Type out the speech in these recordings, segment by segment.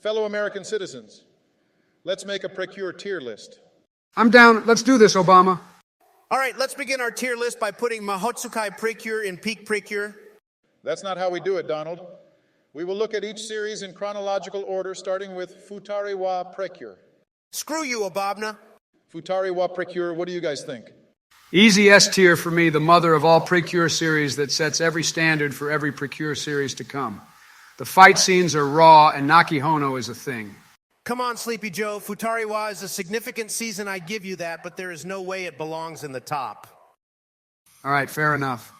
Fellow American citizens, let's make a Precure tier list. I'm down. Let's do this, Obama. All right, let's begin our tier list by putting Mahotsukai Precure in peak Precure. That's not how we do it, Donald. We will look at each series in chronological order, starting with Futari wa Precure. Screw you, Obama. Futari wa Precure, what do you guys think? Easy S tier for me, the mother of all Precure series that sets every standard for every Precure series to come. The fight scenes are raw, and Nakihono is a thing. Come on, Sleepy Joe. Futari wa is a significant season, I give you that, but there is no way it belongs in the top. All right, fair enough.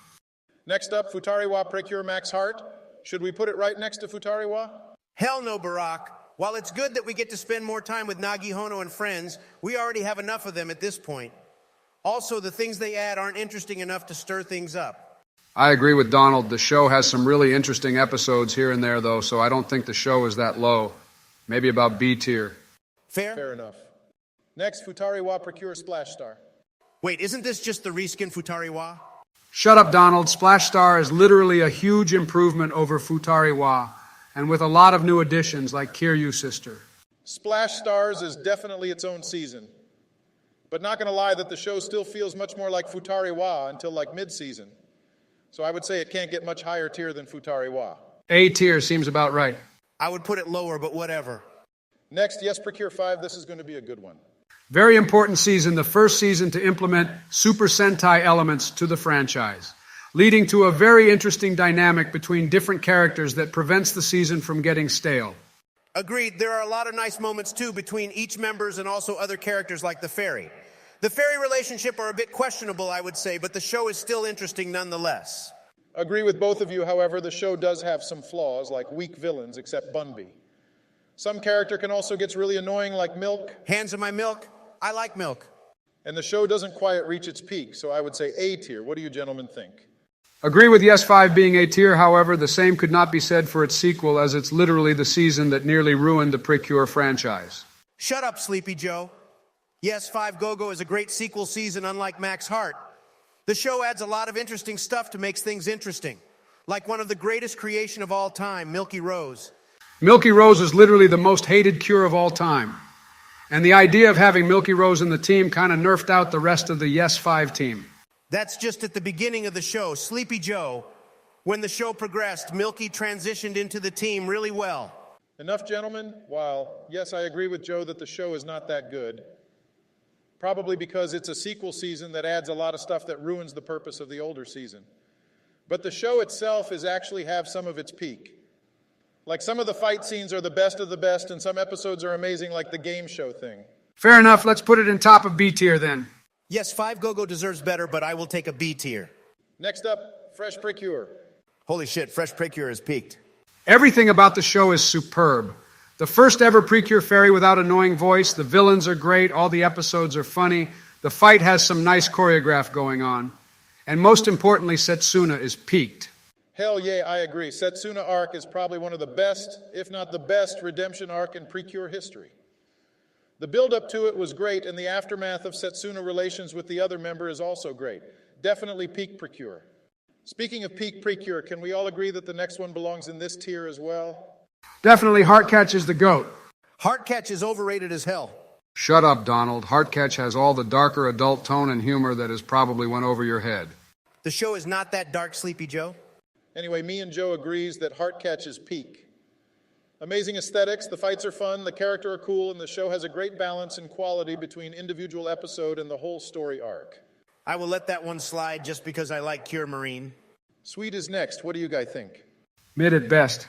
Next up, Futari wa Precure Max Heart. Should we put it right next to Futari wa? Hell no, Barack. While it's good that we get to spend more time with Nagihono and friends, we already have enough of them at this point. Also, the things they add aren't interesting enough to stir things up. I agree with Donald. The show has some really interesting episodes here and there, though, so I don't think the show is that low. Maybe about B tier. Fair? Fair enough. Next, Futari wa Precure Splash Star. Wait, isn't this just the reskin Futari wa? Shut up, Donald. Splash Star is literally a huge improvement over Futari wa, and with a lot of new additions like Kiryu Sister. Splash Stars is definitely its own season. But not going to lie that the show still feels much more like Futari wa until like mid-season. So I would say it can't get much higher tier than Futari wa. A tier seems about right. I would put it lower, but whatever. Next, yes, Precure 5, this is going to be a good one. Very important season, the first season to implement Super Sentai elements to the franchise, leading to a very interesting dynamic between different characters that prevents the season from getting stale. Agreed. There are a lot of nice moments, too, between each members and also other characters like the Fairy. The Fairy relationship are a bit questionable, I would say, but the show is still interesting nonetheless. Agree with both of you, however, the show does have some flaws, like weak villains, except Bunby. Some character can also get really annoying, like Milk. Hands in my milk? I like milk. And the show doesn't quite reach its peak, so I would say A tier. What do you gentlemen think? Agree with Yes 5 being A tier, however, the same could not be said for its sequel, as it's literally the season that nearly ruined the Precure franchise. Shut up, Sleepy Joe. Yes, 5 Go-Go is a great sequel season, unlike Max Heart. The show adds a lot of interesting stuff to make things interesting, like one of the greatest creation of all time, Milky Rose. Milky Rose is literally the most hated cure of all time. And the idea of having Milky Rose in the team kind of nerfed out the rest of the Yes 5 team. That's just at the beginning of the show. Sleepy Joe, when the show progressed, Milky transitioned into the team really well. Enough, gentlemen. While, yes, I agree with Joe that the show is not that good, probably because it's a sequel season that adds a lot of stuff that ruins the purpose of the older season. But the show itself is actually have some of its peak. Like some of the fight scenes are the best of the best, and some episodes are amazing, like the game show thing. Fair enough, let's put it in top of B tier then. Yes, 5 Go-Go deserves better, but I will take a B tier. Next up, Fresh Precure. Holy shit, Fresh Precure has peaked. Everything about the show is superb. The first ever Precure Fairy without annoying voice, the villains are great, all the episodes are funny, the fight has some nice choreograph going on, and most importantly, Setsuna is peaked. Hell yeah, I agree. Setsuna arc is probably one of the best, if not the best, redemption arc in Precure history. The build-up to it was great, and the aftermath of Setsuna relations with the other member is also great. Definitely peak Precure. Speaking of peak Precure, can we all agree that the next one belongs in this tier as well? Definitely Heartcatch is the GOAT. Heartcatch is overrated as hell. Shut up, Donald. Heartcatch has all the darker adult tone and humor that has probably went over your head. The show is not that dark, Sleepy Joe. Anyway, me and Joe agrees that Heartcatch is peak. Amazing aesthetics, the fights are fun, the character are cool, and the show has a great balance and quality between individual episode and the whole story arc. I will let that one slide just because I like Cure Marine. Sweet is next. What do you guys think? Mid at best.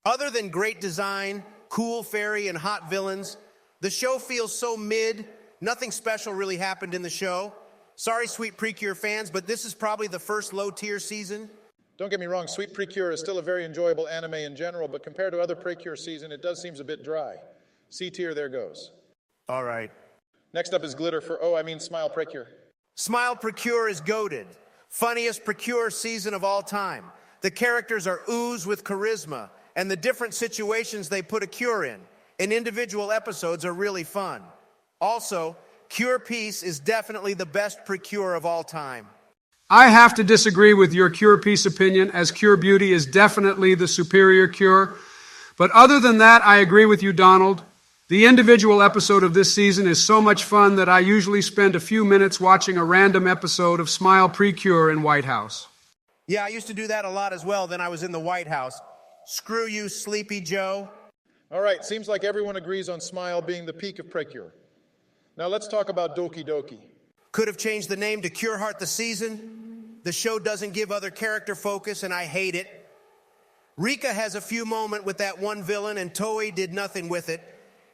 Other than great design, cool fairy, and hot villains, the show feels so mid. Nothing special really happened in the show. Sorry, Sweet Precure fans, but this is probably the first low-tier season. Don't get me wrong, Sweet Precure is still a very enjoyable anime in general, but compared to other Precure season, it does seem a bit dry. C tier, there goes. All right. Next up is Smile Precure. Smile Precure is goated. Funniest Precure season of all time. The characters are ooze with charisma, and the different situations they put a cure in, and individual episodes are really fun. Also, Cure Peace is definitely the best Precure of all time. I have to disagree with your Cure Peace opinion, as Cure Beauty is definitely the superior cure. But other than that, I agree with you, Donald. The individual episode of this season is so much fun that I usually spend a few minutes watching a random episode of Smile Precure in White House. Yeah, I used to do that a lot as well. Then I was in the White House. Screw you, Sleepy Joe. All right, seems like everyone agrees on Smile being the peak of Precure. Now let's talk about Doki Doki. Could have changed the name to Cure Heart the Season. The show doesn't give other character focus, and I hate it. Rika has a few moments with that one villain, and Toei did nothing with it.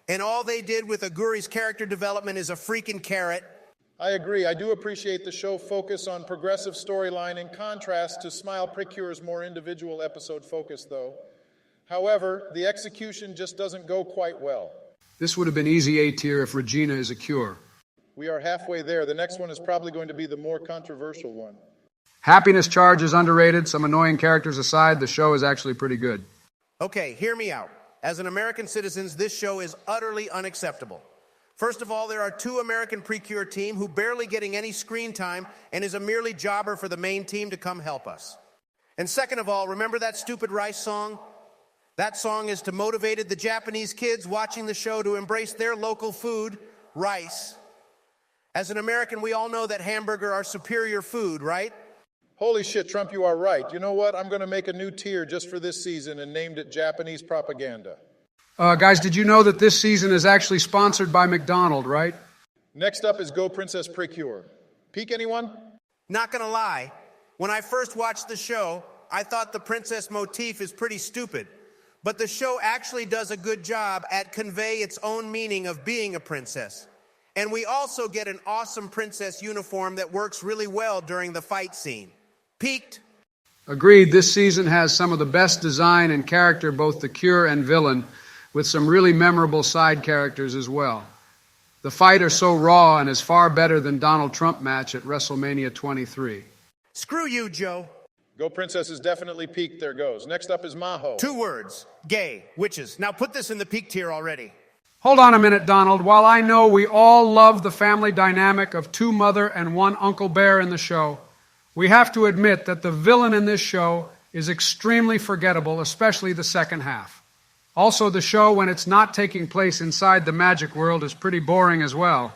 And all they did with Aguri's character development is a freaking carrot. I agree. I do appreciate the show focus on progressive storyline in contrast to Smile Precure's more individual episode focus, though. However, the execution just doesn't go quite well. This would have been easy A tier if Regina is a cure. We are halfway there. The next one is probably going to be the more controversial one. Happiness Charge is underrated. Some annoying characters aside, the show is actually pretty good. Okay, hear me out. As an American citizen, this show is utterly unacceptable. First of all, there are 2 American Precure team who barely getting any screen time and is a merely jobber for the main team to come help us. And second of all, remember that stupid rice song? That song is to motivate the Japanese kids watching the show to embrace their local food, rice. As an American, we all know that hamburger are superior food, right? Holy shit, Trump, you are right. You know what? I'm going to make a new tier just for this season and named it Japanese Propaganda. Guys, did you know that this season is actually sponsored by McDonald's, right? Next up is Go Princess Precure. Peak anyone? Not gonna lie, when I first watched the show, I thought the princess motif is pretty stupid. But the show actually does a good job at convey its own meaning of being a princess. And we also get an awesome princess uniform that works really well during the fight scene. Peaked. Agreed, this season has some of the best design and character, both the cure and villain, with some really memorable side characters as well. The fight are so raw and is far better than Donald Trump match at WrestleMania 23. Screw you, Joe. Go Princess is definitely peaked. There goes. Next up is Maho. 2 words. Gay. Witches. Now put this in the peak tier already. Hold on a minute, Donald. While I know we all love the family dynamic of 2 mother and 1 Uncle Bear in the show, we have to admit that the villain in this show is extremely forgettable, especially the second half. Also, the show, when it's not taking place inside the magic world, is pretty boring as well.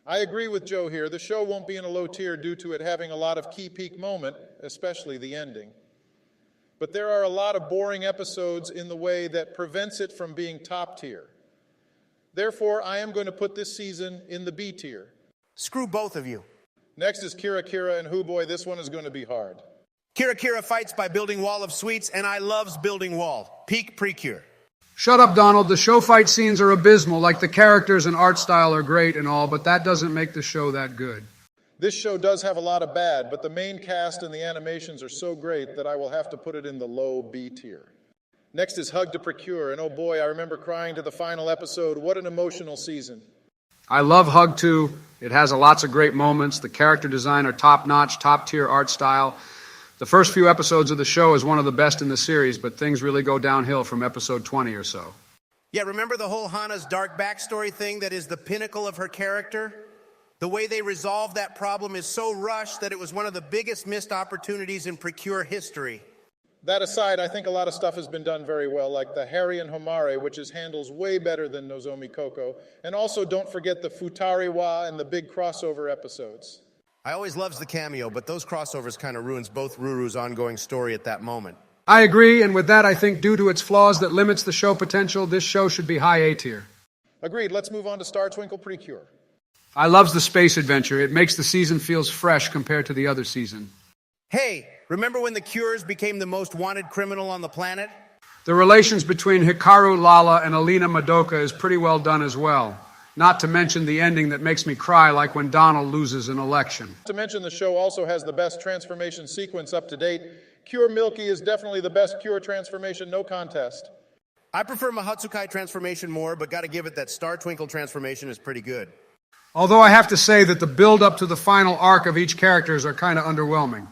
I agree with Joe here. The show won't be in a low tier due to it having a lot of key peak moment, especially the ending. But there are a lot of boring episodes in the way that prevents it from being top tier. Therefore, I am going to put this season in the B tier. Screw both of you. Next is Kira Kira, and hoo boy, this one is going to be hard. Kira Kira fights by building wall of sweets, and I loves building wall. Peak Precure. Shut up, Donald. The show fight scenes are abysmal. Like, the characters and art style are great and all, but that doesn't make the show that good. This show does have a lot of bad, but the main cast and the animations are so great that I will have to put it in the low B tier. Next is Hug to Precure, and oh boy, I remember crying to the final episode. What an emotional season. I love Hug 2. It has lots of great moments. The character design are top-notch, top-tier art style. The first few episodes of the show is one of the best in the series, but things really go downhill from episode 20 or so. Yeah, remember the whole Hana's dark backstory thing that is the pinnacle of her character? The way they resolved that problem is so rushed that it was one of the biggest missed opportunities in Precure history. That aside, I think a lot of stuff has been done very well, like the Harry and Homare, which is handles way better than Nozomi Koko. And also don't forget the Futariwa and the big crossover episodes. I always loves the cameo, but those crossovers kind of ruins both Ruru's ongoing story at that moment. I agree, and with that, I think due to its flaws that limits the show potential, this show should be high A tier. Agreed. Let's move on to Star Twinkle Precure. I loves the space adventure. It makes the season feels fresh compared to the other season. Hey, remember when the Cures became the most wanted criminal on the planet? The relations between Hikaru Lala and Alina Madoka is pretty well done as well. Not to mention the ending that makes me cry, like when Donald loses an election. Not to mention the show also has the best transformation sequence up to date. Cure Milky is definitely the best Cure transformation, no contest. I prefer Mahotsukai transformation more, but gotta give it that Star Twinkle transformation is pretty good. Although I have to say that the build-up to the final arc of each characters are kind of underwhelming.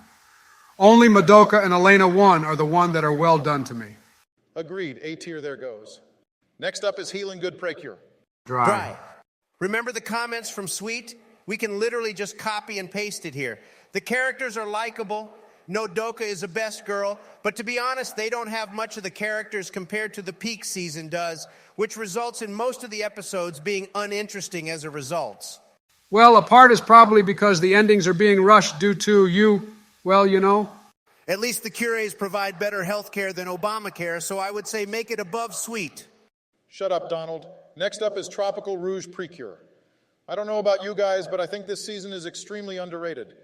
Only Madoka and Elena 1 are the one that are well done to me. Agreed. A tier there goes. Next up is Healing Good Precure. Dry. Remember the comments from Sweet? We can literally just copy and paste it here. The characters are likable. Nodoka is a best girl, but to be honest, they don't have much of the characters compared to the peak season does, which results in most of the episodes being uninteresting as a result. Well, a part is probably because the endings are being rushed due to well, you know. At least the Cures provide better health care than Obamacare, so I would say make it above sweet. Shut up, Donald. Next up is Tropical Rouge Precure. I don't know about you guys, but I think this season is extremely underrated.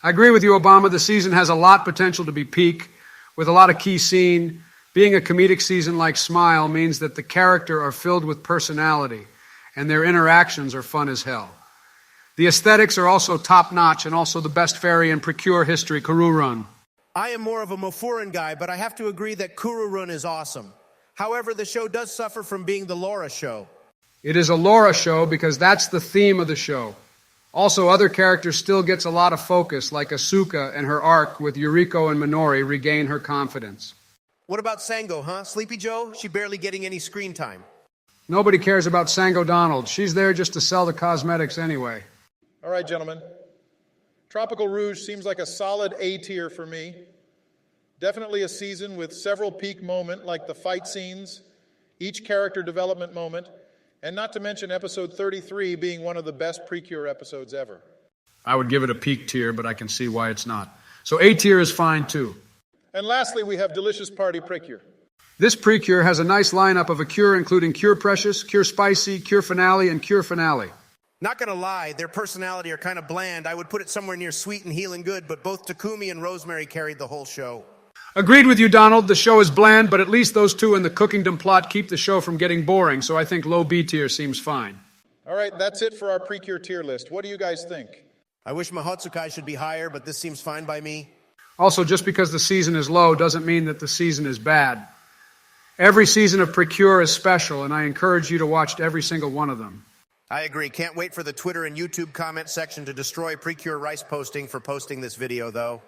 I agree with you, Obama. The season has a lot potential to be peak, with a lot of key scene. Being a comedic season like Smile means that the characters are filled with personality, and their interactions are fun as hell. The aesthetics are also top-notch, and also the best fairy in Precure history, Kururun. I am more of a Mofurin guy, but I have to agree that Kururun is awesome. However, the show does suffer from being the Laura show. It is a Laura show because that's the theme of the show. Also, other characters still gets a lot of focus, like Asuka and her arc with Yuriko and Minori regain her confidence. What about Sango, huh? Sleepy Joe? She barely getting any screen time. Nobody cares about Sango Donald. She's there just to sell the cosmetics anyway. All right, gentlemen. Tropical Rouge seems like a solid A tier for me. Definitely a season with several peak moments, like the fight scenes, each character development moment, and not to mention episode 33 being one of the best Precure episodes ever. I would give it a peak tier, but I can see why it's not. So A tier is fine too. And lastly, we have Delicious Party Precure. This Precure has a nice lineup of a cure including Cure Precious, Cure Spicy, Cure Finale, and Cure Finale. Not gonna lie, their personality are kind of bland. I would put it somewhere near Sweet and Healing Good, but both Takumi and Rosemary carried the whole show. Agreed with you, Donald. The show is bland, but at least those two in the cookingdom plot keep the show from getting boring, so I think low B tier seems fine. All right, that's it for our Precure tier list. What do you guys think? I wish Mahotsukai should be higher, but this seems fine by me. Also, just because the season is low doesn't mean that the season is bad. Every season of Precure is special, and I encourage you to watch every single one of them. I agree. Can't wait for the Twitter and YouTube comment section to destroy Precure Rice posting for posting this video, though.